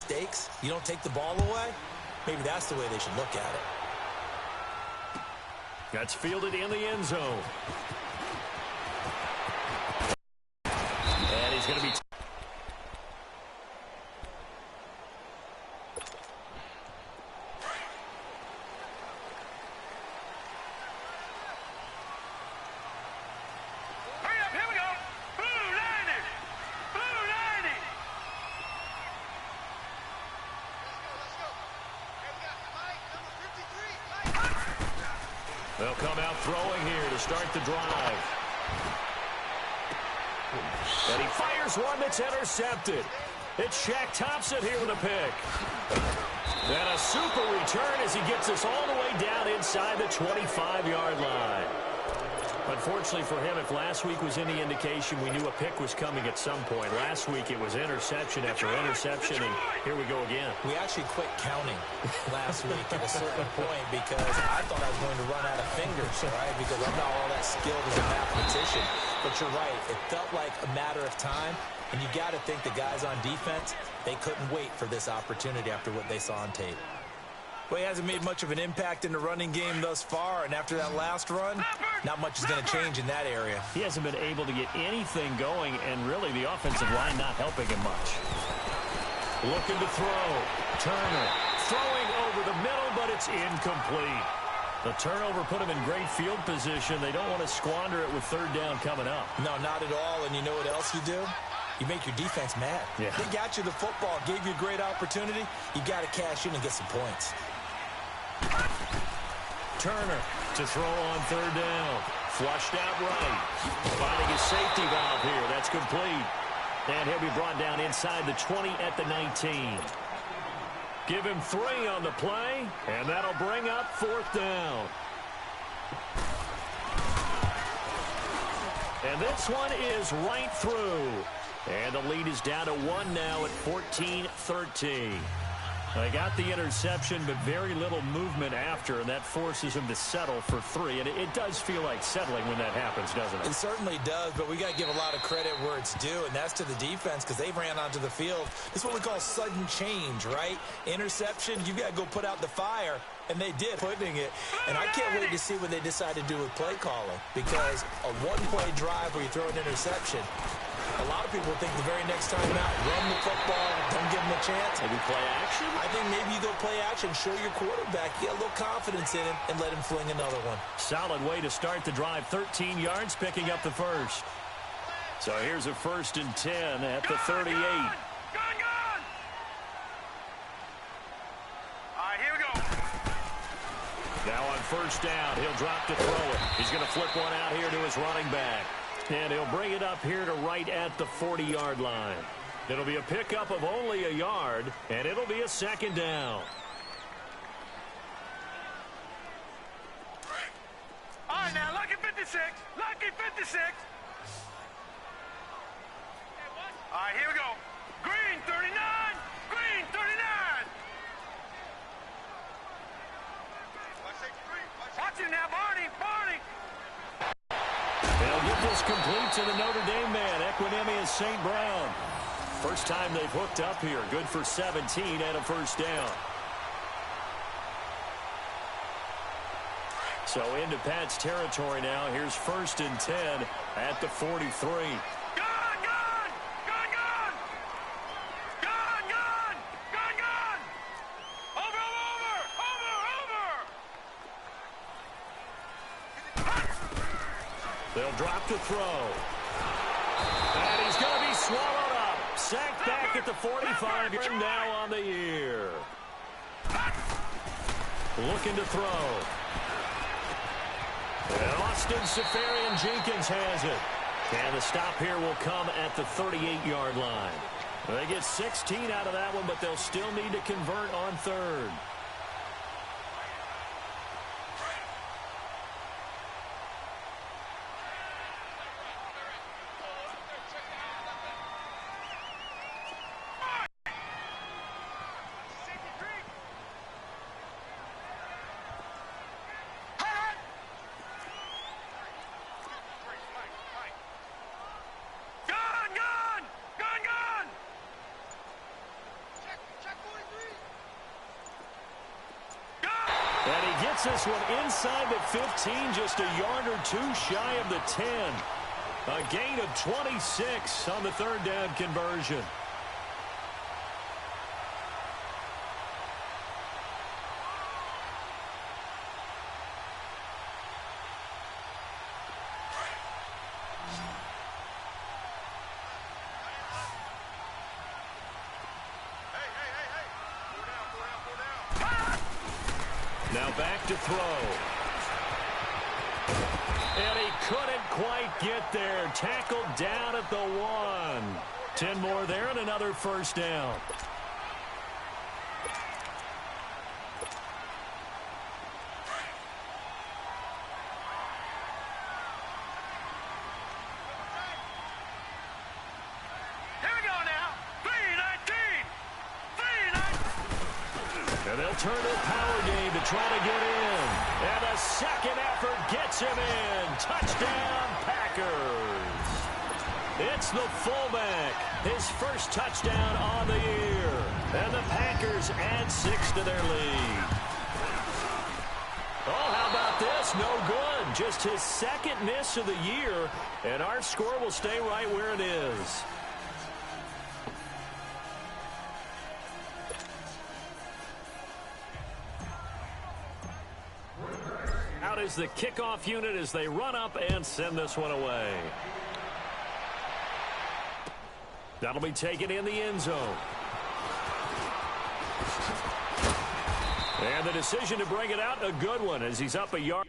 mistakes, you don't take the ball away. Maybe that's the way they should look at it. That's fielded in the end zone. And he's going to be... They'll come out throwing here to start the drive. And he fires one that's intercepted. It's Shaq Thompson here with a pick. And a super return as he gets us all the way down inside the 25-yard line. Unfortunately for him, if last week was any indication, we knew a pick was coming at some point. Last week it was interception after interception, and here we go again. We actually quit counting last week at a certain point because I thought I was going to run out of fingers, right? Because I'm not all that skilled as a mathematician. But you're right. It felt like a matter of time, and you got to think the guys on defense, they couldn't wait for this opportunity after what they saw on tape. Well, he hasn't made much of an impact in the running game thus far, and after that last run, not much is going to change in that area. He hasn't been able to get anything going, and really the offensive line not helping him much. Looking to throw. Turner throwing over the middle, but it's incomplete. The turnover put him in great field position. They don't want to squander it with third down coming up. No, not at all, and you know what else you do? You make your defense mad. Yeah. They got you the football, gave you a great opportunity. You got to cash in and get some points. Turner to throw on third down. Flushed out right. Finding his safety valve here. That's complete. And he'll be brought down inside the 20 at the 19. Give him 3 on the play, and that'll bring up fourth down. And this one is right through. And the lead is down to 1 now at 14-13. They got the interception, but very little movement after, and that forces him to settle for 3. And it does feel like settling when that happens, doesn't it? It certainly does, but we got to give a lot of credit where it's due, and that's to the defense because they ran onto the field. This is what we call sudden change, right? Interception, you got to go put out the fire, and they did, putting it. And I can't wait to see what they decide to do with play calling because a one-play drive where you throw an interception, a lot of people think the very next time out, run the football, don't give them a chance. Maybe play action? I think maybe you go play action, show your quarterback, get a little confidence in him, and let him fling another one. Solid way to start the drive. 13 yards, picking up the first. So here's a 1st and 10 at the 38. Gone! All right, here we go. Now on first down, he'll drop to throw it. He's going to flip one out here to his running back. And he'll bring it up here to right at the 40-yard line. It'll be a pickup of only a yard, and it'll be a 2nd down. All right, now, lucky 56. Lucky 56. All right, here we go. Green, 39. Green, 39. Watch it now, Barney. Barney. They'll get this complete to the Notre Dame man, Equinemius St. Brown. First time they've hooked up here. Good for 17 and a 1st down. So into Pat's territory now. Here's 1st and 10 at the 43. They'll drop to throw. And he's going to be swallowed up. Sacked back at the 45. Now on the year. Looking to throw. And Austin Seferian-Jenkins has it. And the stop here will come at the 38-yard line. They get 16 out of that one, but they'll still need to convert on 3rd. And he gets this one inside the 15, just a yard or two shy of the 10. A gain of 26 on the third down conversion. Now back to throw. And he couldn't quite get there. Tackled down at the 1. 10 more there and another first down. And they'll turn to a power game to try to get in. And a second effort gets him in. Touchdown, Packers. It's the fullback. His first touchdown on the year. And the Packers add 6 to their lead. Oh, how about this? No good. Just his second miss of the year. And our score will stay right where it is. Out is the kickoff unit as they run up and send this one away. That'll be taken in the end zone. And the decision to bring it out, a good one as he's up a yard.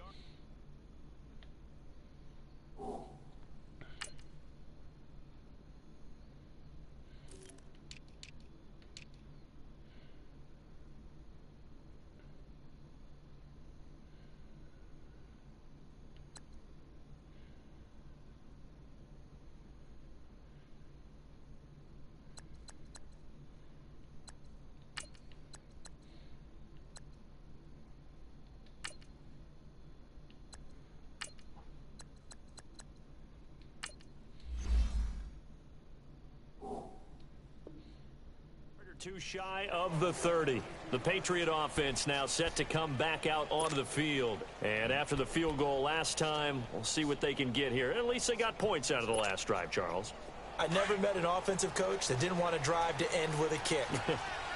Too shy of the 30. The Patriot offense now set to come back out onto the field. And after the field goal last time, we'll see what they can get here. At least they got points out of the last drive, Charles. I never met an offensive coach that didn't want to drive to end with a kick.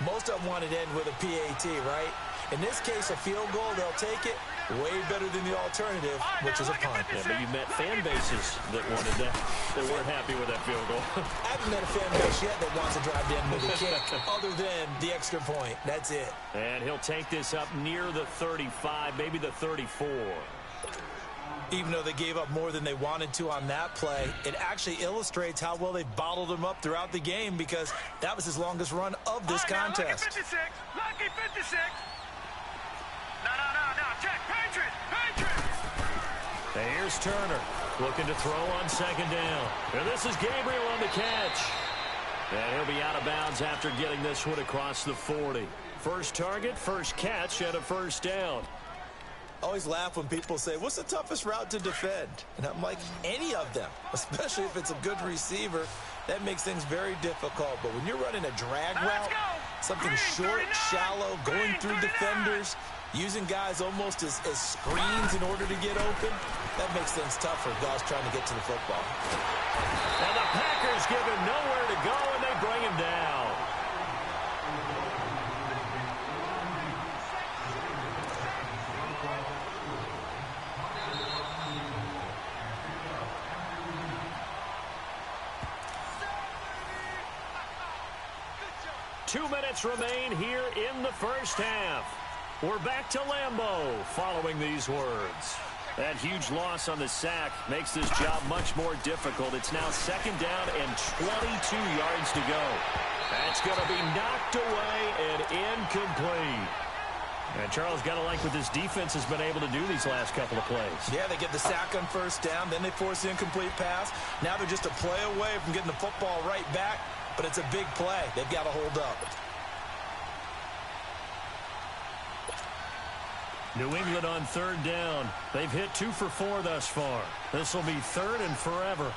Most of them wanted to end with a PAT, right? In this case, a field goal, they'll take it. Way better than the alternative, which is a punt. Yeah, but you met fan bases that wanted that, that weren't happy with that field goal. I haven't met a fan base yet that wants to drive to end with a kick, other than the extra point. That's it. And he'll take this up near the 35, maybe the 34. Even though they gave up more than they wanted to on that play, it actually illustrates how well they bottled him up throughout the game, because that was his longest run of this contest. Lucky 56. Lucky 56. No. Check. Patriots. And here's Turner looking to throw on second down. And this is Gabriel on the catch. And he'll be out of bounds after getting this one across the 40. First target, first catch, and a first down. I always laugh when people say, what's the toughest route to defend? And I'm like, any of them, especially if it's a good receiver. That makes things very difficult. But when you're running a drag route, something short, shallow, going through defenders, using guys almost as screens in order to get open, that makes things tough for guys trying to get to the football. And the Packers give him nowhere to go, and they bring him down. Two minutes remain here in the first half. We're back to Lambeau following these words. That huge loss on the sack makes this job much more difficult. It's now second down and 22 yards to go. That's going to be knocked away and incomplete. And Charles, got to like what this defense has been able to do these last couple of plays. Yeah, they get the sack on first down, then they force the incomplete pass. Now they're just a play away from getting the football right back, but it's a big play. They've got to hold up. New England on third down. They've hit 2 for 4 thus far. This will be third and forever.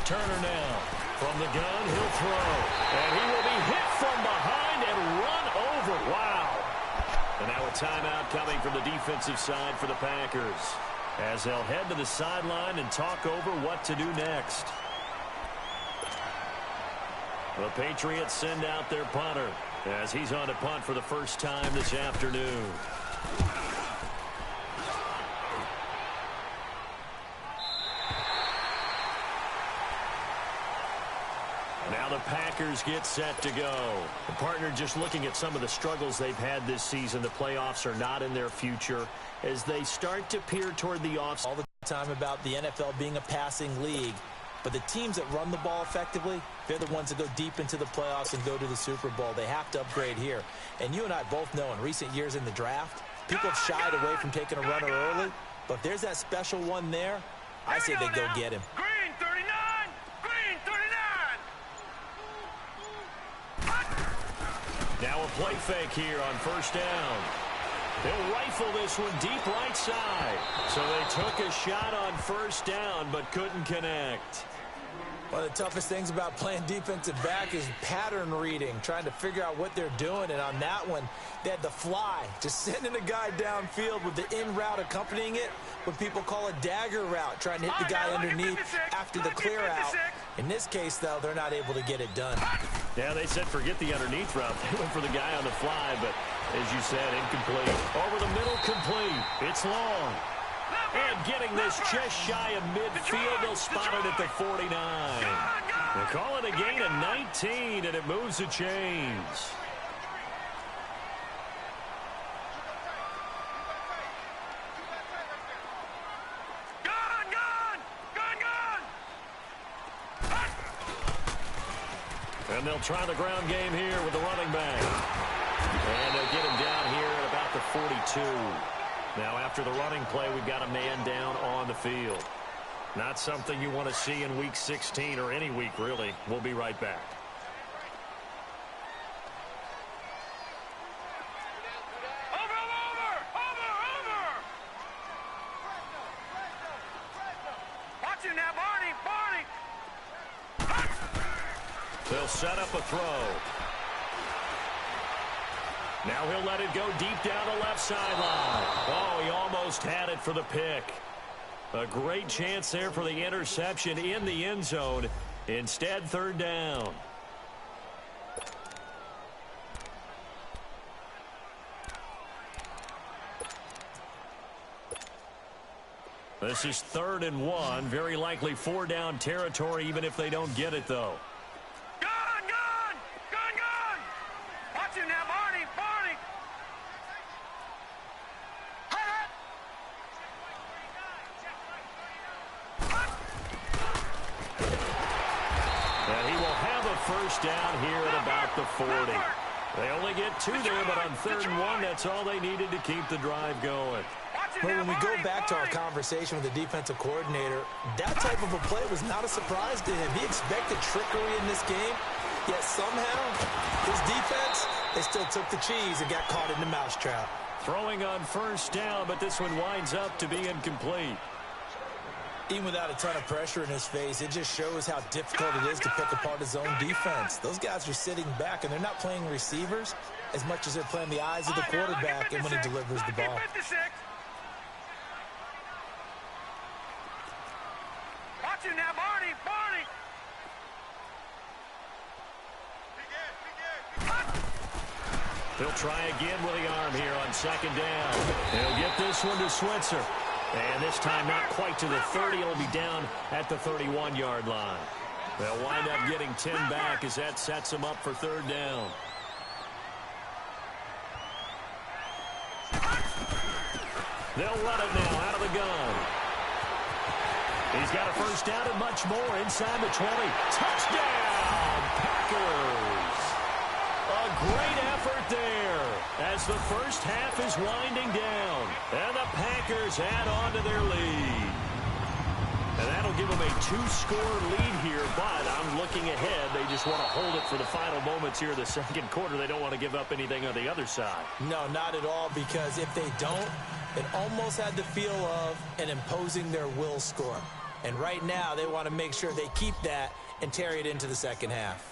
Turner now. From the gun, he'll throw. And he will be hit from behind and run over. Wow. timeout coming from the defensive side for the Packers, as they'll head to the sideline and talk over what to do next. The Patriots send out their punter as he's on to punt for the first time this afternoon. Now the Packers get set to go. The partner, just looking at some of the struggles they've had this season, the playoffs are not in their future as they start to peer toward the offs. All the time about the NFL being a passing league, but the teams that run the ball effectively, they're the ones that go deep into the playoffs and go to the Super Bowl. They have to upgrade here. And you and I both know in recent years in the draft, people have shied away from taking a runner early, but if there's that special one there, I say they go get him. Green 39! Green 39! Now a play fake here on first down. They'll rifle this one deep right side. So they took a shot on first down but couldn't connect. One of the toughest things about playing defensive back is pattern reading, trying to figure out what they're doing. And on that one, they had the fly, just sending a guy downfield with the in route accompanying it, what people call a dagger route, trying to hit the guy underneath after the clear out. In this case, though, they're not able to get it done. Yeah, they said forget the underneath route. They went for the guy on the fly, but as you said, incomplete. Over the middle, complete. It's long. And getting this just shy of midfield, they'll spot it at the 49. They call it a gain of 19, and it moves the chains. And they'll try the ground game here with the running back. And they'll get him down here at about the 42. Now, after the running play, we've got a man down on the field. Not something you want to see in Week 16 or any week, really. We'll be right back. Over! Watch him now, Barney! They'll set up a throw. Now he'll let it go deep down the left sideline. Oh, he almost had it for the pick. A great chance there for the interception in the end zone. Instead, third down. This is 3rd and 1. Very likely 4-down territory, even if they don't get it, though. Gun! Watch him now, Barney! And he will have a first down here at about the 40. They only get 2 there, but on 3rd and 1, that's all they needed to keep the drive going. But when we go back to our conversation with the defensive coordinator, that type of a play was not a surprise to him. He expected trickery in this game, yet somehow his defense, they still took the cheese and got caught in the mousetrap. Throwing on first down, but this one winds up to be incomplete. Even without a ton of pressure in his face, it just shows how difficult it is to pick apart his own defense. Those guys are sitting back, and they're not playing receivers as much as they're playing the eyes of the quarterback and when he delivers the ball. Watch him now, Barney! He'll try again with the arm here on 2nd down. He'll get this one to Switzer. And this time not quite to the 30. It'll be down at the 31-yard line. They'll wind up getting 10 back as that sets them up for 3rd down. They'll run it now out of the gun. He's got a first down and much more inside the 20. Touchdown, Packers! A great effort there as the first half is winding down. And the Packers add on to their lead. And that'll give them a 2-score lead here, but I'm looking ahead. They just want to hold it for the final moments here of the 2nd quarter. They don't want to give up anything on the other side. No, not at all, because if they don't, it almost had the feel of an imposing their will score. And right now, they want to make sure they keep that and carry it into the 2nd half.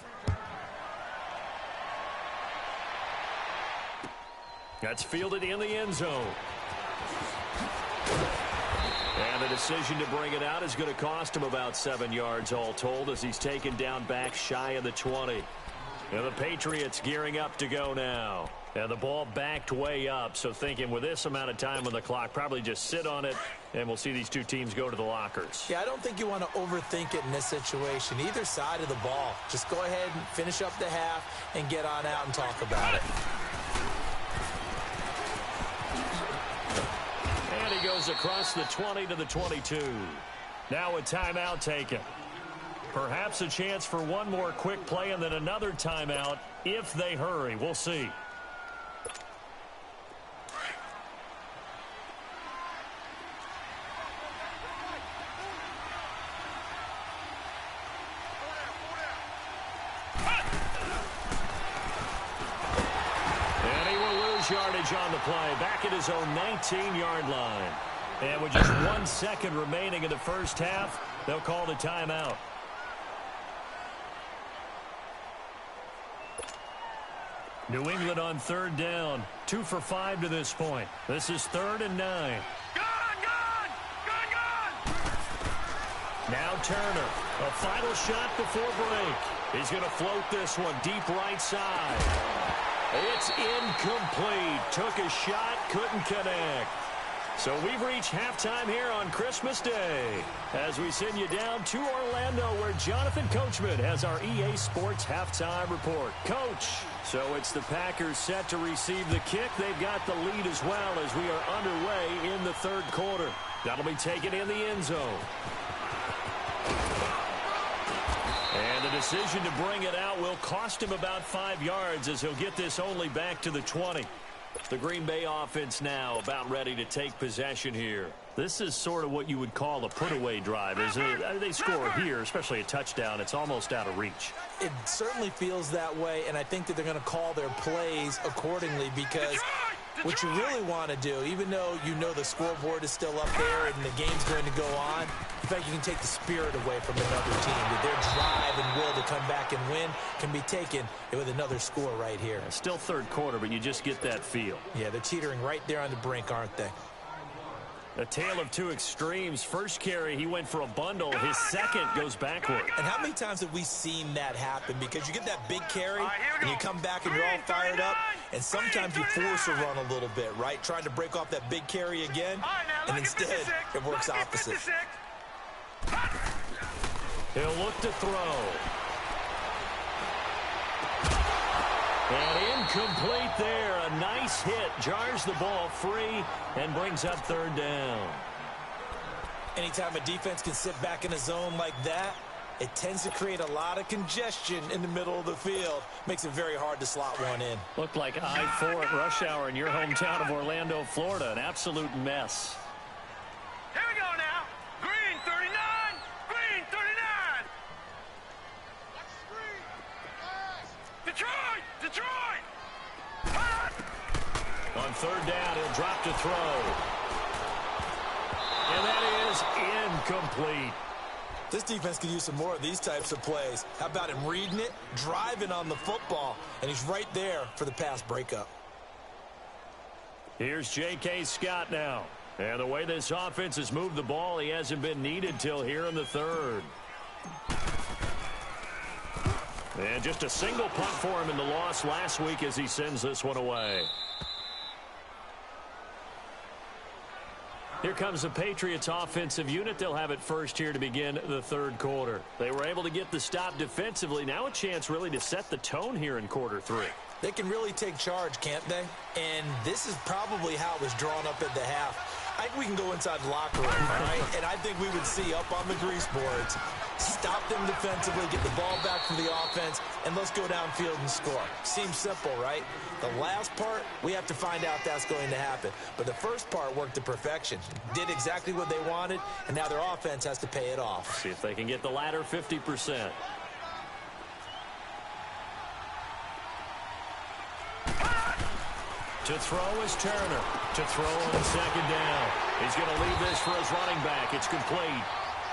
That's fielded in the end zone. And the decision to bring it out is going to cost him about 7 yards all told as he's taken down back shy of the 20. And the Patriots gearing up to go now. And the ball backed way up, so thinking with this amount of time on the clock, probably just sit on it, and we'll see these two teams go to the lockers. Yeah, I don't think you want to overthink it in this situation. Either side of the ball. Just go ahead and finish up the half and get on out and talk about it. And he goes across the 20 to the 22. Now a timeout taken. Perhaps a chance for one more quick play and then another timeout if they hurry. We'll see. Yardage on the play, back at his own 19-yard line. And with just 1 second remaining in the first half, they'll call the timeout. New England on third down. 2 for 5 to this point. This is 3rd and 9. Now Turner. A final shot before break. He's going to float this one deep right side. It's incomplete. Took a shot, couldn't connect. So we've reached halftime here on Christmas Day as we send you down to Orlando where Jonathan Coachman has our EA Sports halftime report. Coach, so it's the Packers set to receive the kick. They've got the lead as well as we are underway in the third quarter. That'll be taken in the end zone. And the decision to bring it out will cost him about 5 yards as he'll get this only back to the 20. The Green Bay offense now about ready to take possession here. This is sort of what you would call a put-away drive. As they score here, especially a touchdown, it's almost out of reach. It certainly feels that way, and I think that they're going to call their plays accordingly because what you really want to do, even though you know the scoreboard is still up there and the game's going to go on, in fact, you can take the spirit away from another team. That their drive and will to come back and win can be taken with another score right here. Still third quarter, but you just get that feel. Yeah, they're teetering right there on the brink, aren't they? A tale of two extremes. First carry, he went for a bundle. His second goes backward. And how many times have we seen that happen? Because you get that big carry, and you come back and you're all fired up, and sometimes you force a run a little bit, right? Trying to break off that big carry again, and instead it works opposite. He'll look to throw. And incomplete there. A nice hit. Jars the ball free and brings up third down. Anytime a defense can sit back in a zone like that, it tends to create a lot of congestion in the middle of the field. Makes it very hard to slot one in. Looked like I-4 at rush hour in your hometown of Orlando, Florida. An absolute mess. Here we go now. Green 39. Green 39. Detroit. Detroit. On third down, he'll drop to throw. And that is incomplete. This defense could use some more of these types of plays. How about him reading it, driving on the football, and he's right there for the pass breakup. Here's J.K. Scott now. And the way this offense has moved the ball, he hasn't been needed till here in the third. And just a single punt for him in the loss last week as he sends this one away. Here comes the Patriots offensive unit. They'll have it first here to begin the third quarter. They were able to get the stop defensively. Now a chance really to set the tone here in quarter three. They can really take charge, can't they? And this is probably how it was drawn up at the half. I think we can go inside the locker room, all right? And I think we would see up on the grease boards, stop them defensively, get the ball back from the offense, and let's go downfield and score. Seems simple, right? The last part, we have to find out if that's going to happen. But the first part worked to perfection. Did exactly what they wanted, and now their offense has to pay it off. See if they can get the latter 50%. To throw is Turner. To throw on second down. He's going to leave this for his running back. It's complete.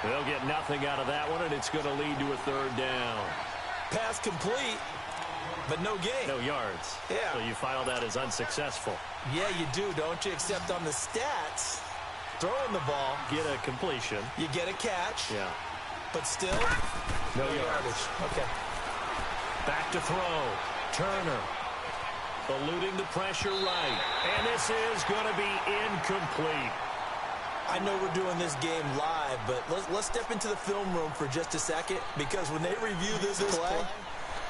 They'll get nothing out of that one, and it's going to lead to a third down. Pass complete. but no gain. No yards. Yeah. So you file that as unsuccessful. Yeah, you do, don't you? Except on the stats, throwing the ball. Get a completion. You get a catch. Yeah. But still, no yardage. Okay. Back to throw. Turner. Eluding the pressure right. And this is going to be incomplete. I know we're doing this game live, but let's step into the film room for just a second, because when they review this play,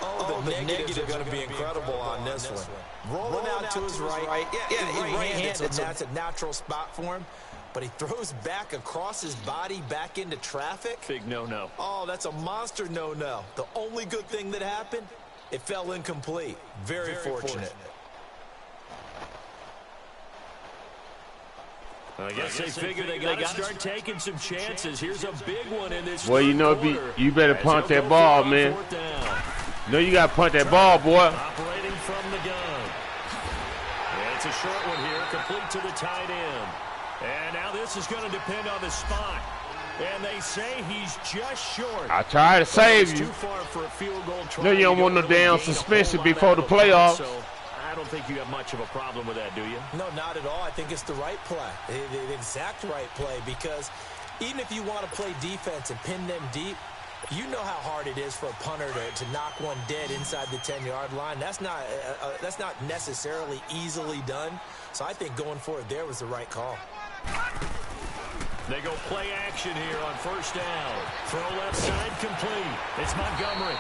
the negatives are going to be incredible on this one. Rolling out to his right. Right-handed, so that's a natural spot for him. But he throws back across his body back into traffic. Big no-no. Oh, that's a monster no-no. The only good thing that happened, it fell incomplete. Very fortunate. I guess they figure they got to start taking some chances. Here's a big one in this. Well, you know, you better punt that ball, man. You know you got to punt that ball, boy. Operating from the gun. And it's a short one here, complete to the tight end. And now this is going to depend on the spot. And they say he's just short. I try to save you. Too far for a field goal try. No, you don't want no damn suspension before the playoffs. I don't think you have much of a problem with that, do you? No, not at all. I think it's the right play, the exact right play, because even if you want to play defense and pin them deep, you know how hard it is for a punter to knock one dead inside the 10-yard line. That's not necessarily easily done. So I think going for it there was the right call. They go play action here on first down. Throw left side complete. It's Montgomery.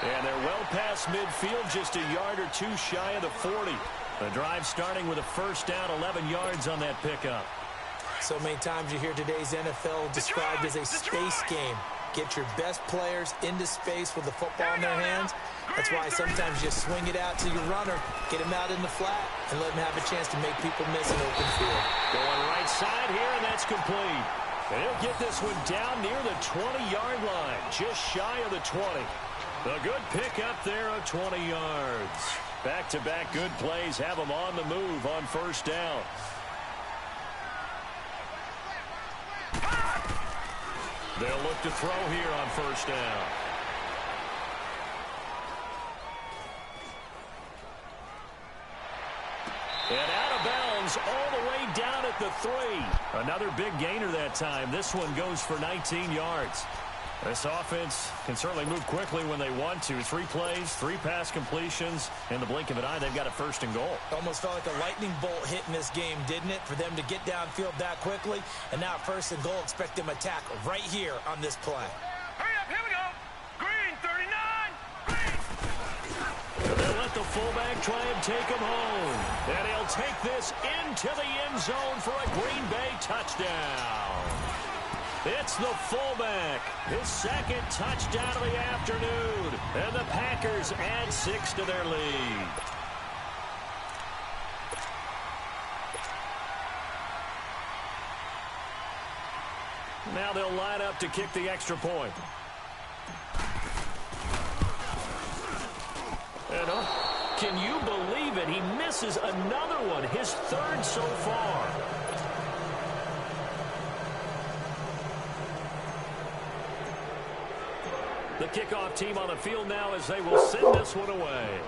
And they're well past midfield, just a yard or two shy of the 40. The drive starting with a first down, 11 yards on that pickup. So many times you hear today's NFL described as a space game. Get your best players into space with the football in their hands. That's why sometimes you swing it out to your runner, get him out in the flat, and let him have a chance to make people miss an open field. Going right side here, and that's complete. And he'll get this one down near the 20-yard line, just shy of the 20. A good pickup there of 20 yards. Back-to-back good plays have them on the move on first down. They'll look to throw here on first down. And out of bounds all the way down at the 3. Another big gainer that time. This one goes for 19 yards. This offense can certainly move quickly when they want to. 3 plays, 3 pass completions. In the blink of an eye, they've got a first and goal. Almost felt like a lightning bolt hit in this game, didn't it? For them to get downfield that quickly. And now first and goal, expect them to attack right here on this play. Hurry up, here we go. Green, 39. Green. They'll let the fullback try and take him home. And he'll take this into the end zone for a Green Bay touchdown. It's the fullback, his second touchdown of the afternoon, and the Packers add 6 to their lead. Now they'll line up to kick the extra point. And can you believe it? He misses another one, his 3rd so far. The kickoff team on the field now as they will send this one away.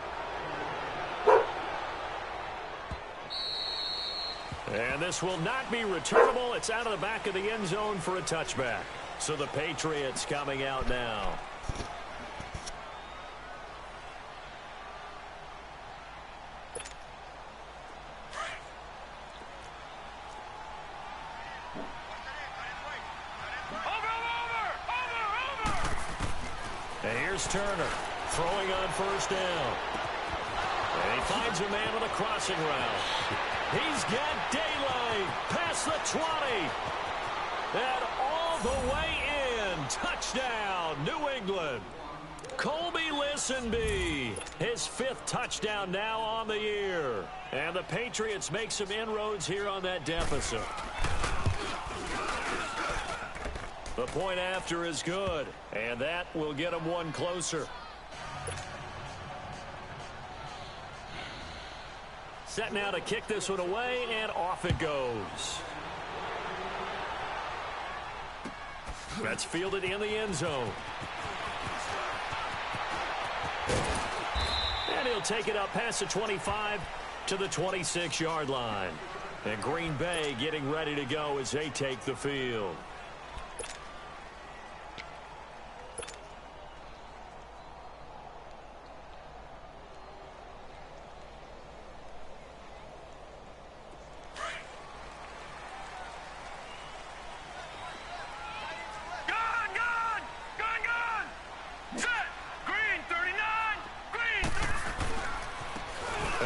And this will not be returnable. It's out of the back of the end zone for a touchback. So the Patriots coming out now. And here's Turner throwing on first down. And he finds a man on a crossing route. He's got daylight past the 20. And all the way in. Touchdown, New England. Colby Listenbee, his 5th touchdown now on the year. And the Patriots make some inroads here on that deficit. The point after is good, and that will get them one closer. Set now to kick this one away, and off it goes. That's fielded in the end zone. And he'll take it up past the 25 to the 26-yard line. And Green Bay getting ready to go as they take the field.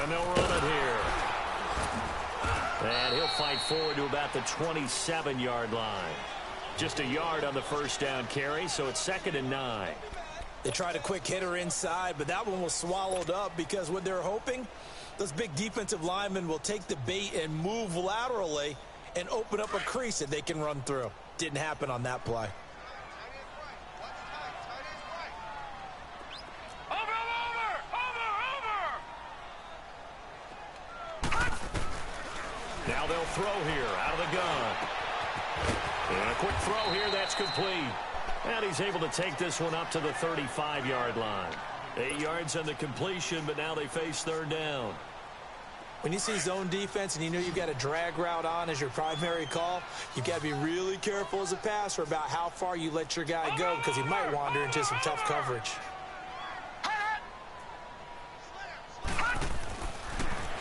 And they'll run it here. And he'll fight forward to about the 27-yard line. Just a yard on the first down carry, so it's 2nd and 9. They tried a quick hitter inside, but that one was swallowed up because what they're hoping, those big defensive linemen will take the bait and move laterally and open up a crease that they can run through. Didn't happen on that play. Now they'll throw here out of the gun. And a quick throw here, that's complete. And he's able to take this one up to the 35-yard line. 8 yards on the completion, but now they face 3rd down. When you see zone defense and you know you've got a drag route on as your primary call, you've got to be really careful as a passer about how far you let your guy go because he might wander into some tough coverage.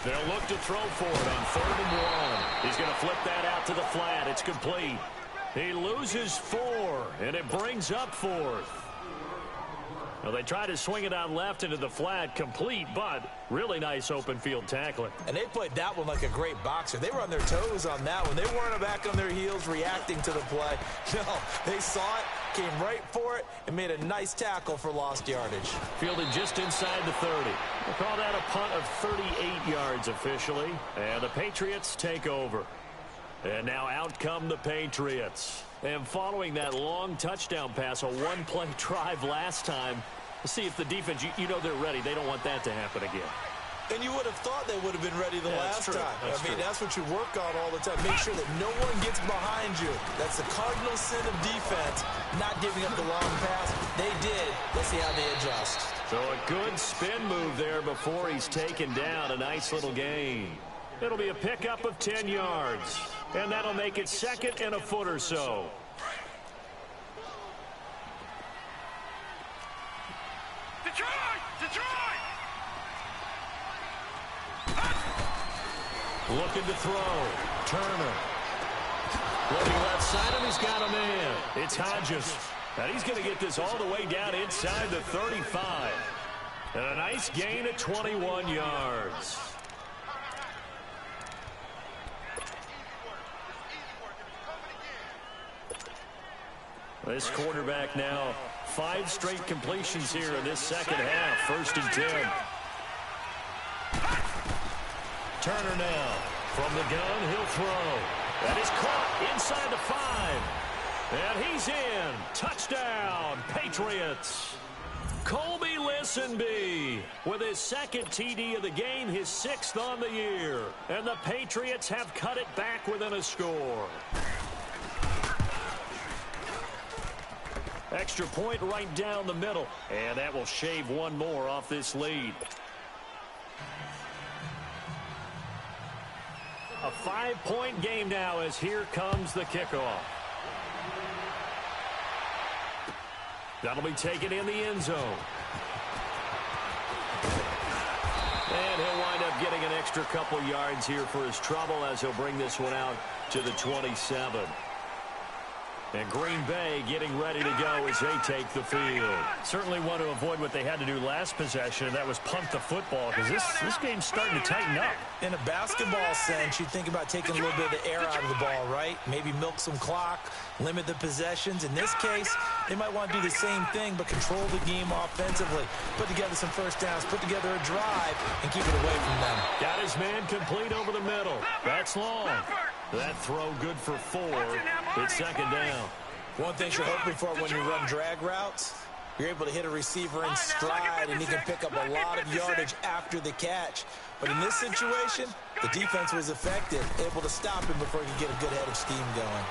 They'll look to throw for it on 3rd and 1. He's going to flip that out to the flat. It's complete. He loses 4, and it brings up 4th. Well, they try to swing it on left into the flat, complete, but really nice open field tackling. And they played that one like a great boxer. They were on their toes on that one. They weren't back on their heels reacting to the play. No, they saw it, came right for it, and made a nice tackle for lost yardage. Fielded just inside the 30. We'll call that a punt of 38 yards officially. And the Patriots take over. And now out come the Patriots. And following that long touchdown pass, a one-play drive last time, we'll see if the defense, you know they're ready. They don't want that to happen again. And you would have thought they would have been ready the last time. I mean, that's what you work on all the time. Make sure that no one gets behind you. That's the cardinal sin of defense, not giving up the long pass. They did. Let's see how they adjust. So a good spin move there before he's taken down. A nice little gain. It'll be a pickup of 10 yards. And that'll make it 2nd and a foot or so. Detroit! Detroit! Looking to throw. Turner. Looking left side of him, he's got a man. It's Hodges. And he's going to get this all the way down inside the 35. And a nice gain at 21 yards. This quarterback now 5 straight completions here in this second half. 1st and 10. Turner now from the gun. He'll throw. That is caught inside the 5. And he's in. Touchdown, Patriots. Colby Listenbee with his 2nd TD of the game, his 6th on the year. And the Patriots have cut it back within a score. Extra point right down the middle. And that will shave one more off this lead. A 5-point game now as here comes the kickoff. That'll be taken in the end zone. And he'll wind up getting an extra couple yards here for his trouble as he'll bring this one out to the 27. And Green Bay getting ready to go as they take the field. Certainly want to avoid what they had to do last possession, and that was punt the football, because this game's starting to tighten up. In a basketball sense, you think about taking a little bit of the air out of the ball, right? Maybe milk some clock, limit the possessions. In this case, they might want to do the same thing, but control the game offensively. Put together some first downs, put together a drive, and keep it away from them. Got his man complete over the middle. That's long. That throw good for 4. It's 2nd down. One thing you're hoping for when you run drag routes, you're able to hit a receiver in stride, and he can pick up a lot of yardage after the catch. But in this situation, the defense was effective, able to stop him before he could get a good head of steam going.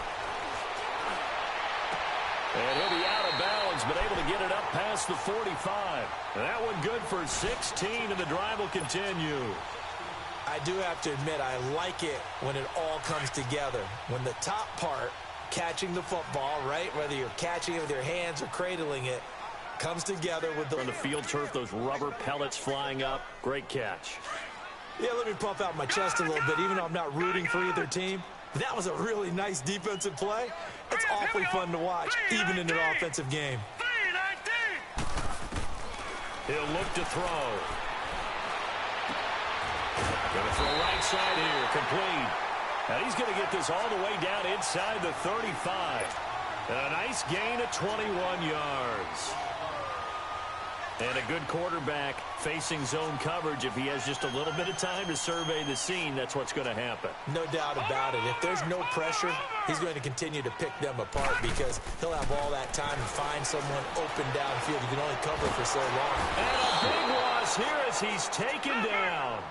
And he'll be out of bounds been able to get it up past the 45. That one good for 16, and the drive will continue. I do have to admit, I like it when it all comes together. When the top part, catching the football, right, whether you're catching it with your hands or cradling it, comes together with the... On the field turf, those rubber pellets flying up. Great catch. Yeah, let me puff out my chest a little bit, even though I'm not rooting for either team. That was a really nice defensive play. It's awfully fun to watch, even in an offensive game. He'll look to throw. Going to throw right side here, complete. And he's going to get this all the way down inside the 35. And a nice gain of 21 yards. And a good quarterback facing zone coverage. If he has just a little bit of time to survey the scene, that's what's going to happen. No doubt about it. If there's no pressure, he's going to continue to pick them apart because he'll have all that time to find someone open downfield. You can only cover for so long. And a big loss here as he's taken down.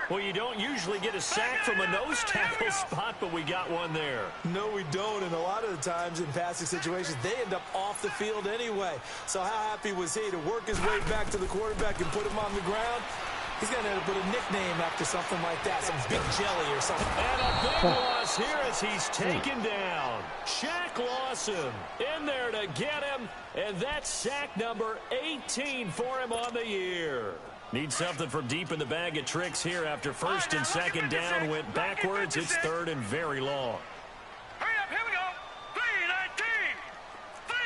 Well, you don't usually get a sack from a nose tackle spot, but we got one there. No, we don't. And a lot of the times in passing situations, they end up off the field anyway. So how happy was he to work his way back to the quarterback and put him on the ground? He's going to end up with a nickname after something like that, some big jelly or something. And a big loss here as he's taken down. Shaq Lawson in there to get him, and that's sack number 18 for him on the year. Need something from deep in the bag of tricks here after first and second down went backwards. It's third and very long. Hurry up, here we go. 3-19. 3-19.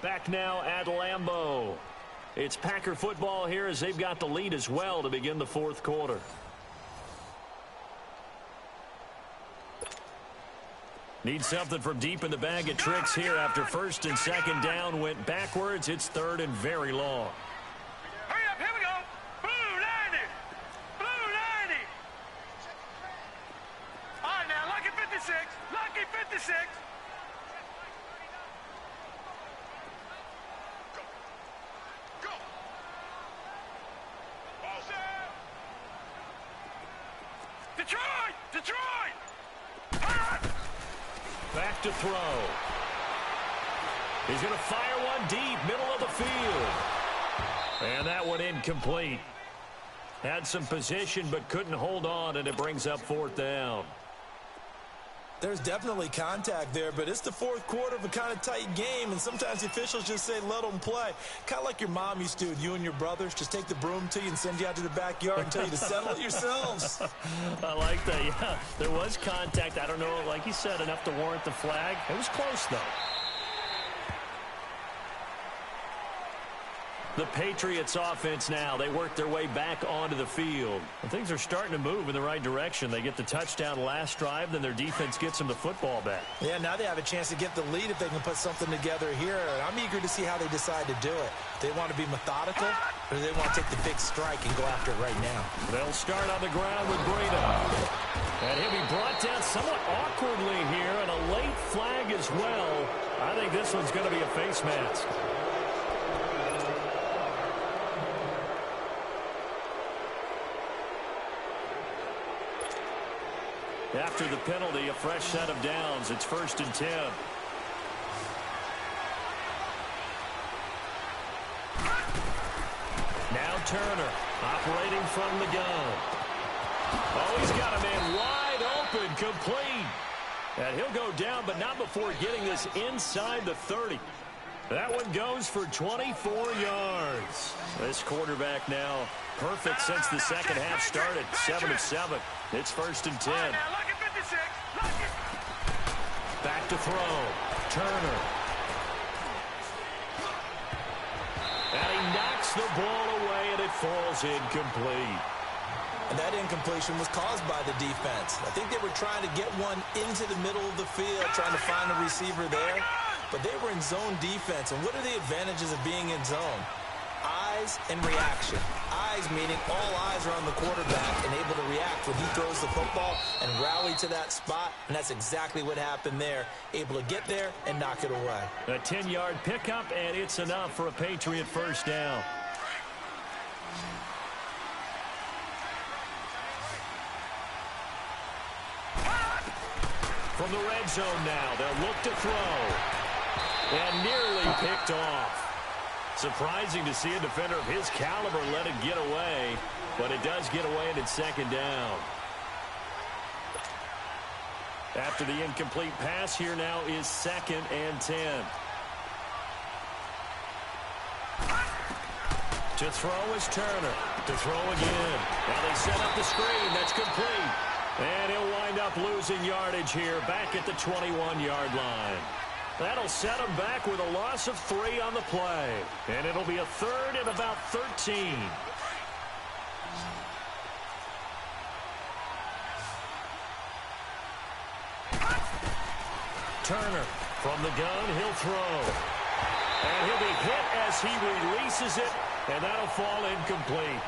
Back now at Lambeau. It's Packer football here as they've got the lead as well to begin the fourth quarter. Need something from deep in the bag of tricks here after first and second down went backwards. It's third and very long. Hurry up, here we go. Blue 90. Blue 90. All right, now, lucky 56. Lucky 56. Go. Ball set. Detroit. Detroit. Hurry. Back to throw. He's going to fire one deep, middle of the field. And that one incomplete. Had some position but couldn't hold on, and it brings up fourth down. There's definitely contact there, but it's the fourth quarter of a kind of tight game, and sometimes the officials just say, let them play. Kind of like your mom used to with you and your brothers. Just take the broom to you and send you out to the backyard and tell you to settle it yourselves. I like that, yeah. There was contact. I don't know, like you said, enough to warrant the flag. It was close, though. The Patriots offense now, they work their way back onto the field. And things are starting to move in the right direction. They get the touchdown last drive, then their defense gets them the football back. Yeah, now they have a chance to get the lead if they can put something together here. I'm eager to see how they decide to do it. They want to be methodical, or do they want to take the big strike and go after it right now? They'll start on the ground with Breda. And he'll be brought down somewhat awkwardly here, and a late flag as well. I think this one's going to be a face mask. After the penalty, a fresh set of downs. It's 1st and 10. Now Turner operating from the gun. Oh, he's got a man wide open, complete. And he'll go down, but not before getting this inside the 30. That one goes for 24 yards. This quarterback now perfect since the second half started. 7 of 7. It's 1st and 10. Back to throw. Turner. And he knocks the ball away, and it falls incomplete. And that incompletion was caused by the defense. I think they were trying to get one into the middle of the field, trying to find a receiver there. But they were in zone defense. And what are the advantages of being in zone? Eyes and reaction. Eyes meaning all eyes are on the quarterback and able to react when he throws the football and rally to that spot. And that's exactly what happened there. Able to get there and knock it away. A 10-yard pickup, and it's enough for a Patriot first down. From the red zone now, they'll look to throw. And nearly picked off. Surprising to see a defender of his caliber let it get away, but it does get away and it's second down. After the incomplete pass, here now is 2nd and 10. To throw is Turner. To throw again. Now they set up the screen. That's complete. And he'll wind up losing yardage here back at the 21-yard line. That'll set him back with a loss of 3 on the play. And it'll be a 3rd and about 13. Turner from the gun, he'll throw. And he'll be hit as he releases it, and that'll fall incomplete.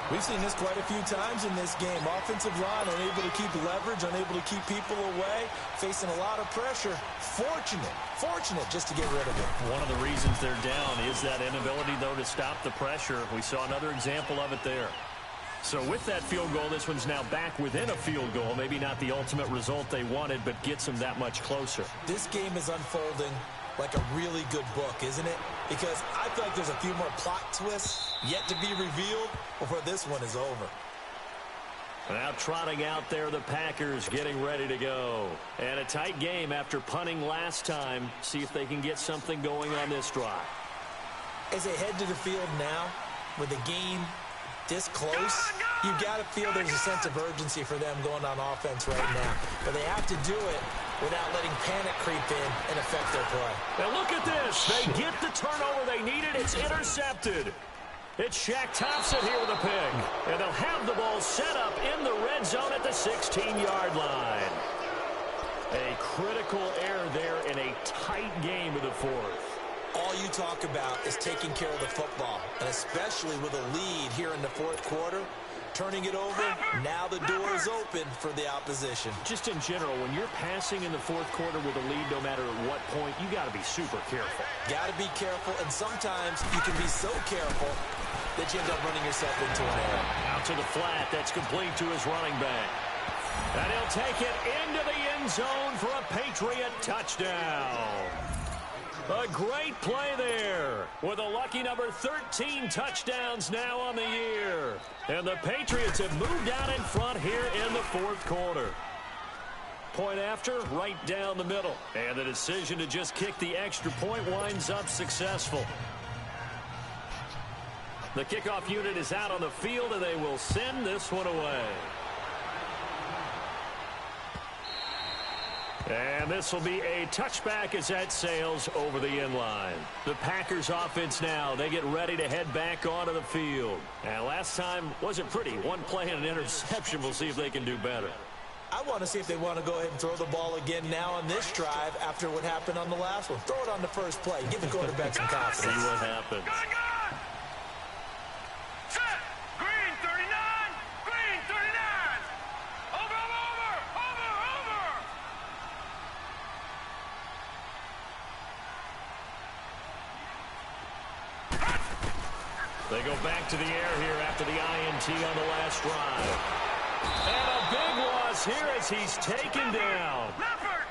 We've seen this quite a few times in this game. Offensive line unable to keep leverage, unable to keep people away, facing a lot of pressure. Fortunate just to get rid of it. One of the reasons they're down is that inability, though, to stop the pressure. We saw another example of it there. So with that field goal, this one's now back within a field goal. Maybe not the ultimate result they wanted, but gets them that much closer. This game is unfolding like a really good book, isn't it? Because I feel like there's a few more plot twists yet to be revealed before this one is over. Now trotting out there, the Packers getting ready to go. And a tight game after punting last time. See if they can get something going on this drive. As they head to the field now, with the game this close, you got to feel there's a sense of urgency for them going on offense right now. But they have to do it without letting panic creep in and affect their play. Now look at this. They get the turnover they needed. It's intercepted. It's Shaq Thompson here with a pick. And they'll have the ball set up in the red zone at the 16-yard line. A critical error there in a tight game of the 4th. All you talk about is taking care of the football, and especially with a lead here in the 4th quarter, turning it over, now the door is open for the opposition. Just in general, when you're passing in the 4th quarter with a lead, no matter at what point, you got to be super careful. Got to be careful, and sometimes you can be so careful that you end up running yourself into an error. Out to the flat, that's complete to his running back. And he'll take it into the end zone for a Patriot touchdown. A great play there with a lucky number 13 touchdowns now on the year. And the Patriots have moved out in front here in the 4th quarter. Point after, right down the middle. And the decision to just kick the extra point winds up successful. The kickoff unit is out on the field, and they will send this one away. And this will be a touchback as that sails over the end line. The Packers offense now, they get ready to head back onto the field. And last time wasn't pretty. One play and an interception. We'll see if they can do better. I want to see if they want to go ahead and throw the ball again now on this drive after what happened on the last one. Throw it on the first play. Give the quarterback some confidence. See what happens. They go back to the air here after the INT on the last drive. And a big loss here as he's taken down.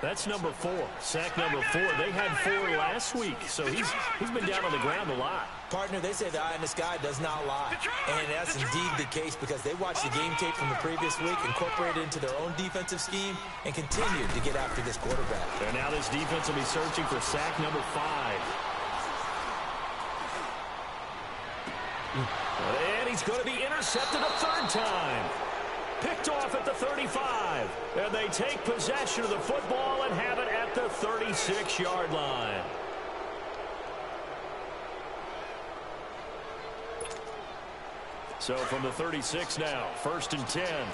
That's number 4. Sack number 4. They had 4 last week, so he's been down on the ground a lot. Partner, they say the eye in the sky does not lie. And that's indeed the case because they watched the game tape from the previous week, incorporated it into their own defensive scheme, and continued to get after this quarterback. And now this defense will be searching for sack number 5. And he's going to be intercepted a 3rd time. Picked off at the 35. And they take possession of the football and have it at the 36-yard line. So from the 36 now, 1st and 10.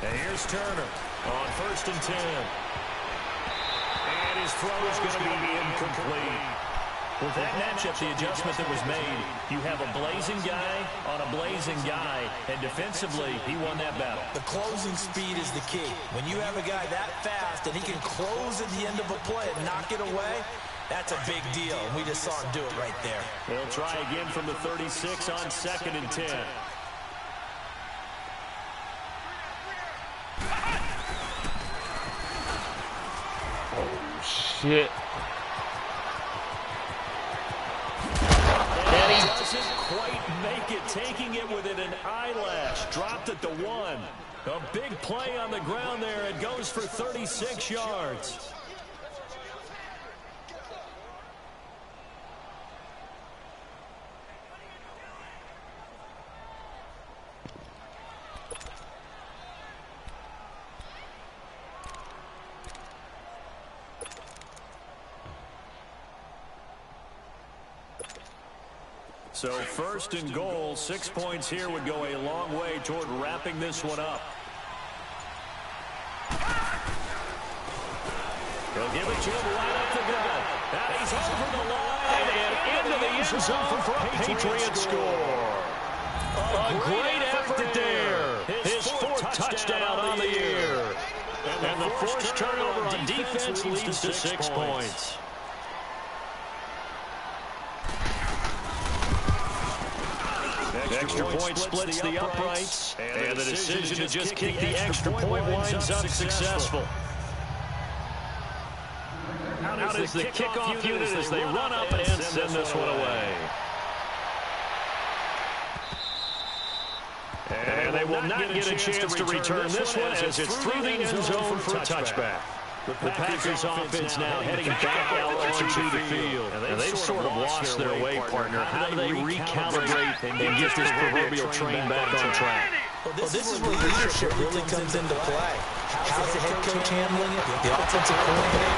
And here's Turner on 1st and 10. And his throw is going to be incomplete. With that matchup, the adjustment that was made, you have a blazing guy on a blazing guy, and defensively, he won that battle. The closing speed is the key. When you have a guy that fast and he can close at the end of a play and knock it away, That's a big deal. We just saw him do it right there. They'll try again from the 36 on 2nd and 10. Oh, shit. And he doesn't quite make it, taking it within an eyelash. Dropped it to 1. A big play on the ground there. It goes for 36 yards. So 1st and goal, 6 points here would go a long way toward wrapping this one up. They'll give it to him right up the gut. And he's over the line and into the end zone for a Patriot score. A great effort there. His 4th touchdown on the year. And the forced turnover on defense leads to 6 points. Extra point splits the uprights, and the decision to just kick the extra point winds up successful. Out is the kickoff unit as they run up and send this one away. And they will not get a chance to return this one as it's through the end zone for a touchback. The Packers offense now heading back out onto the field. And they've sort of lost their way, partner. How do they recalibrate and get this proverbial train back on track? Well, this is where leadership really comes into play. How's the head coach handling it? The offensive coordinator?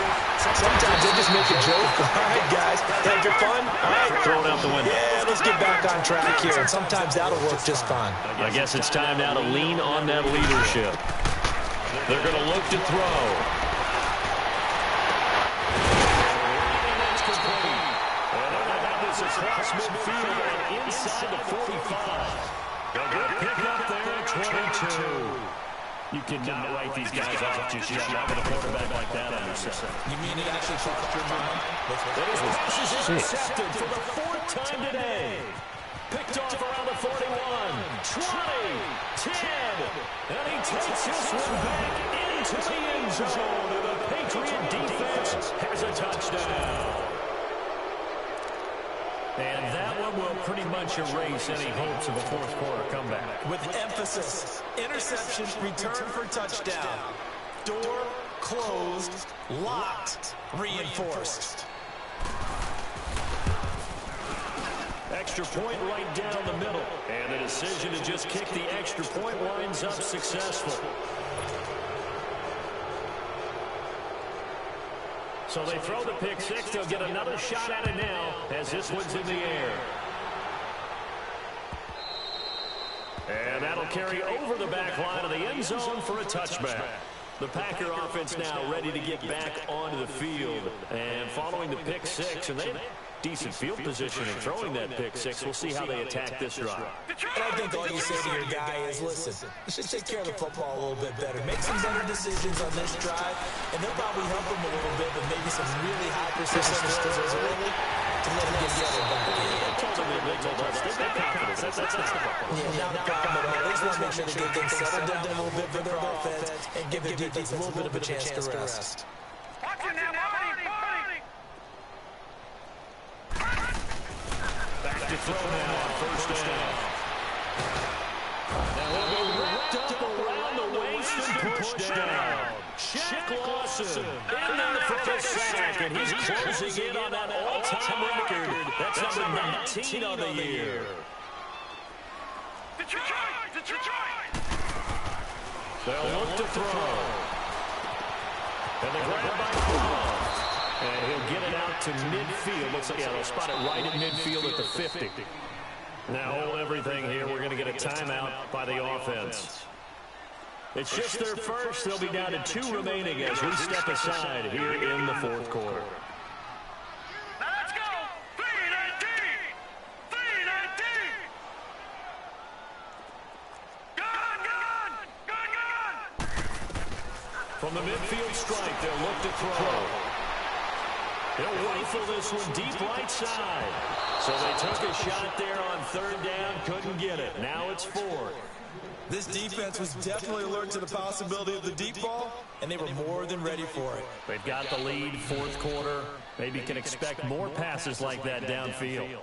Sometimes they just make a joke. All right, guys, have your fun? All right. Throw it out the window. Yeah, let's get back on track here. And sometimes that'll work just fine. I guess it's time now to lean on that leadership. They're going to look to throw. Across midfield and inside the 45. A good pick up there at 22. You cannot write these guys off just yet with a quarterback like that on your side. You mean it actually crossed your mind? This is intercepted for the 4th time today. Picked off around the 41, 20, 10, and he takes this one back into the end zone. And the Patriot defense has a touchdown. And that one will pretty much erase any hopes of a 4th quarter comeback. With emphasis, interception, return for touchdown. Door closed, locked, reinforced. Extra point right down the middle. And the decision to just kick the extra point winds up successful. So they throw the pick 6. They'll get another shot at it now as this one's in the air. And that'll carry over the back line of the end zone for a touchback. The Packer offense now ready to get back onto the field. And following the pick 6, and they have decent field position in throwing that pick 6. We'll see how they attack this drive. And I think all you say to your guy is, listen, you should take care of the football a little bit better. Make some better decisions on this drive, and they'll probably help him a little bit, but maybe some really high percentage throws early to let him get the other back. They told us they've got confidence. That's not the problem. Yeah, not a problem at all. They just want to make sure they get things settled down a little bit for their offense and give their defense a little bit of a chance to rest. Watch it now, Marty! Back to throw now on 1st down. Now he'll go wrapped up around the waist and pushed down. Shaq Lawson in there for the sack, and he's closing in on that all-time record. That's number 19 on the year. They'll look to throw. And the grab by Paul. And he'll get it out to midfield. Looks like, yeah, they'll spot it right at midfield at the 50. Now hold everything here. We're going to get a timeout by the offense. It's just their first. They'll be down to 2 remaining as we step aside here in the 4th quarter. Now let's go! 319! 319! Gun! From the midfield strike, they'll look to throw. He'll rifle this one deep right side. So they took a shot there on third down, couldn't get it. Now it's 4. This defense was definitely alert to the possibility of the deep ball, and they were more than ready for it. They've got the lead, fourth quarter. Maybe can expect more passes like that downfield.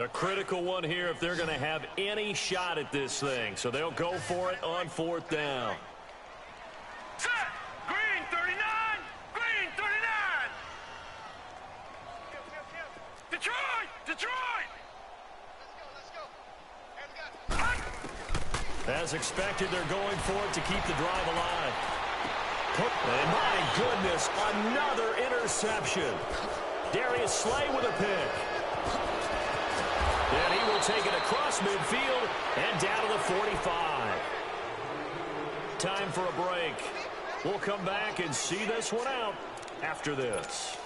A critical one here if they're going to have any shot at this thing. So they'll go for it on fourth down. Set. Green 39. Green 39. Detroit. Detroit. As expected, they're going for it to keep the drive alive. And my goodness, another interception. Darius Slay with a pick. And he will take it across midfield and down to the 45. Time for a break. We'll come back and see this one out after this.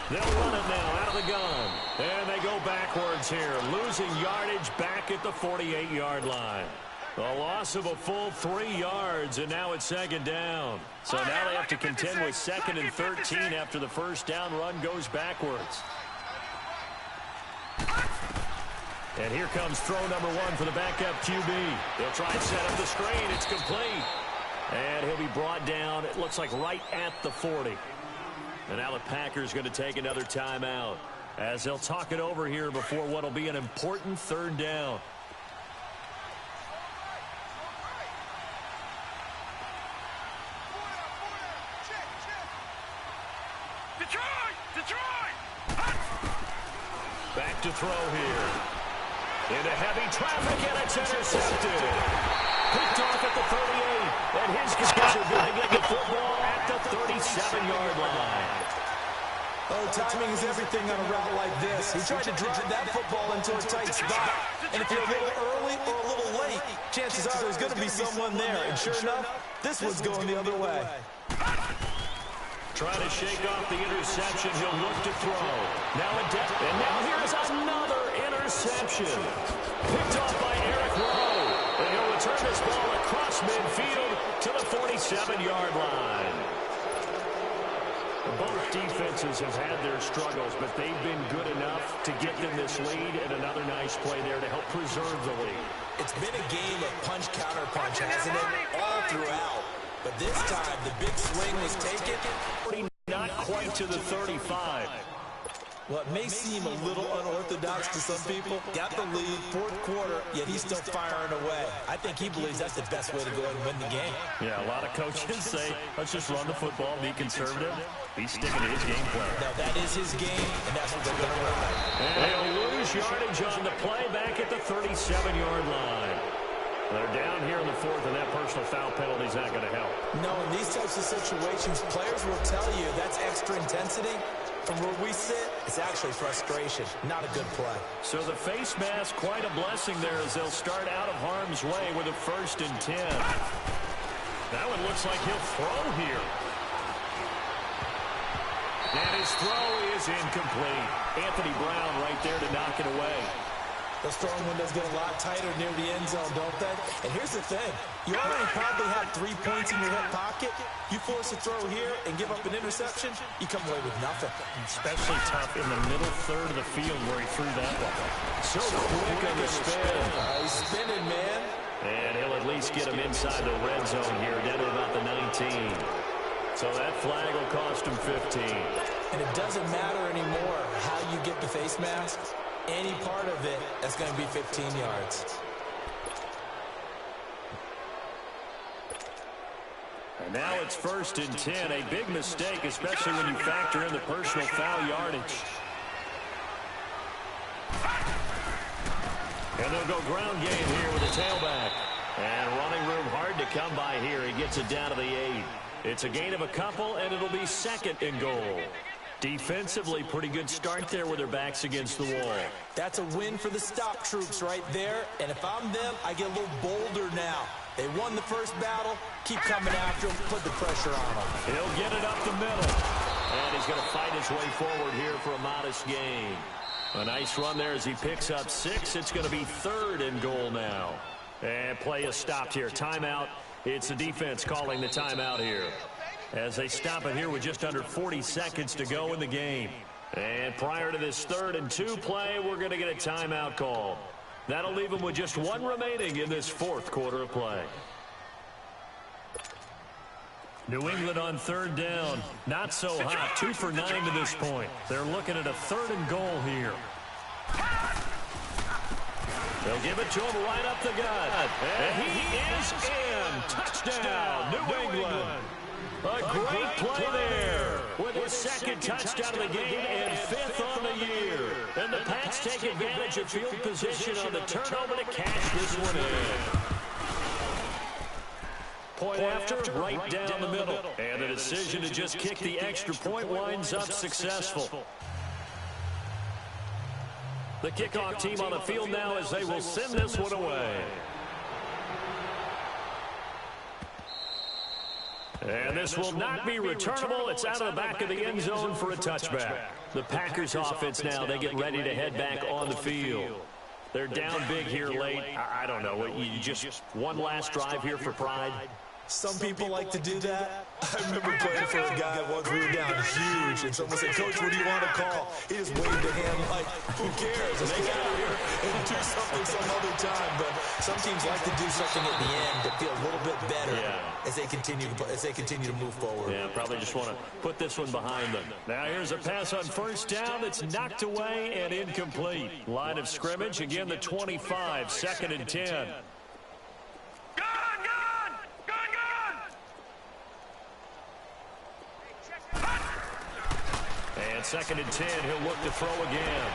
They'll run it now out of the gun. And they go backwards here, losing yardage back at the 48-yard line. A loss of a full 3 yards, and now it's second down. So now they have to contend with 2nd and 13 after the first down run goes backwards. And here comes throw number 1 for the backup QB. They'll try and set up the screen. It's complete. And he'll be brought down, it looks like right at the 40. And now the Packers going to take another timeout as they'll talk it over here before what will be an important third down. Detroit! Back to throw here. Into heavy traffic, and it's intercepted. Picked off at the 38, and his guys are going to get the football at the 37-yard line. Oh, timing is everything on a route like this. He tried to drive that football into a tight spot. And if you're a little early or a little late, chances are there's going to be someone there. And sure enough, this one's going the other way. Trying to shake off the interception. He'll look to throw. Now and now here's another interception. Picked off by Eric Rowe. And he'll return this ball across midfield to the 47-yard line. Both defenses have had their struggles, but they've been good enough to get them this lead, and another nice play there to help preserve the lead. It's been a game of punch-counter-punch, hasn't it? All throughout. But this time, the big swing was taken. Not quite to the 35. Well, it may seem a little unorthodox to some people. Got the lead, fourth quarter, yet he's still firing away. I think he believes that's the best way to go ahead and win the game. Yeah, a lot of coaches say, let's just run the football, be conservative. He's sticking to his game plan. Now, that is his game, and that's what they're going to run. And they'll lose yardage on the play back at the 37-yard line. They're down here in the fourth, and that personal foul penalty is not going to help. No, in these types of situations, players will tell you that's extra intensity. From where we sit, it's actually frustration, not a good play. So the face mask, quite a blessing there as they'll start out of harm's way with a 1st and 10. That one looks like he'll throw here. And his throw is incomplete. Anthony Brown right there to knock it away. Those throwing windows get a lot tighter near the end zone, don't they? And here's the thing. You already probably have 3 points in your hip pocket. You force a throw here and give up an interception, you come away with nothing. Especially tough in the middle third of the field where he threw that one. So quick on the spin. He's spinning, man. And he'll at least get him inside the red zone here, down to about the 19. So that flag will cost him 15. And it doesn't matter anymore how you get the face mask. Any part of it, that's going to be 15 yards. And now it's 1st and 10. A big mistake, especially when you factor in the personal foul yardage. And they'll go ground game here with a tailback. And running room hard to come by here. He gets it down to the 8. It's a gain of a couple, and it'll be 2nd and goal. Defensively, pretty good start there with their backs against the wall. That's a win for the stop troops right there. And if I'm them, I get a little bolder now. They won the first battle. Keep coming after them. Put the pressure on them. He'll get it up the middle. And he's going to fight his way forward here for a modest gain. A nice run there as he picks up 6. It's going to be 3rd and goal now. And play is stopped here. Timeout. It's the defense calling the timeout here, as they stop it here with just under 40 seconds to go in the game. And prior to this 3rd and 2 play, we're going to get a timeout call. That'll leave them with just 1 remaining in this 4th quarter of play. New England on 3rd down. Not so hot. 2 for 9 to this point. They're looking at a 3rd and goal here. They'll give it to him right up the gut. And he is in. Touchdown, New England. A great play there with his 2nd touchdown of the game and 5th on the year. And the Pats take advantage of field position on the turnover to cash this one in. Point after, right down the middle. And the decision to just kick the extra point winds up successful. The kickoff team on the field now as they will send this one away. And this will not be returnable. It's out of the back of the end zone for a touchback. The Packers offense now, they get ready to head back on the field. They're down big here late. I don't know. You just one last drive here for pride. Some people like to do that. I remember playing for a guy once we were down huge, and someone said, "Coach, what do you want to call?" He just waved a hand like, "Who cares? Let's get out of here and do something some other time." But some teams like to do something at the end to feel a little bit better as they continue to move forward. Yeah, probably just want to put this one behind them. Now here's a pass on 1st down that's knocked away and incomplete. Line of scrimmage, again the 25, 2nd and 10. And 2nd and 10, he'll look to throw again.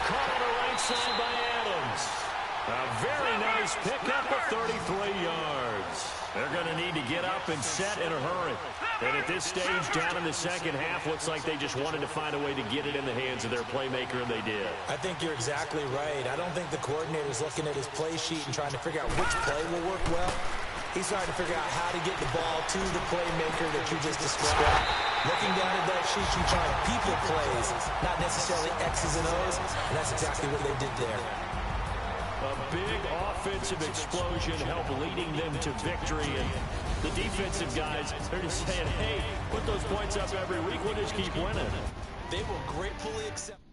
Caught on the right side by Adams. A very nice pickup of 33 yards. They're going to need to get up and set in a hurry. And at this stage, down in the 2nd half, looks like they just wanted to find a way to get it in the hands of their playmaker, and they did. I think you're exactly right. I don't think the coordinator's looking at his play sheet and trying to figure out which play will work well. He's trying to figure out how to get the ball to the playmaker that you just described. Looking down at that sheet, you try people plays, not necessarily X's and O's, and that's exactly what they did there. A big offensive explosion helped leading them to victory, and the defensive guys, they're just saying, hey, put those points up every week, we'll just keep winning. They will gratefully accept.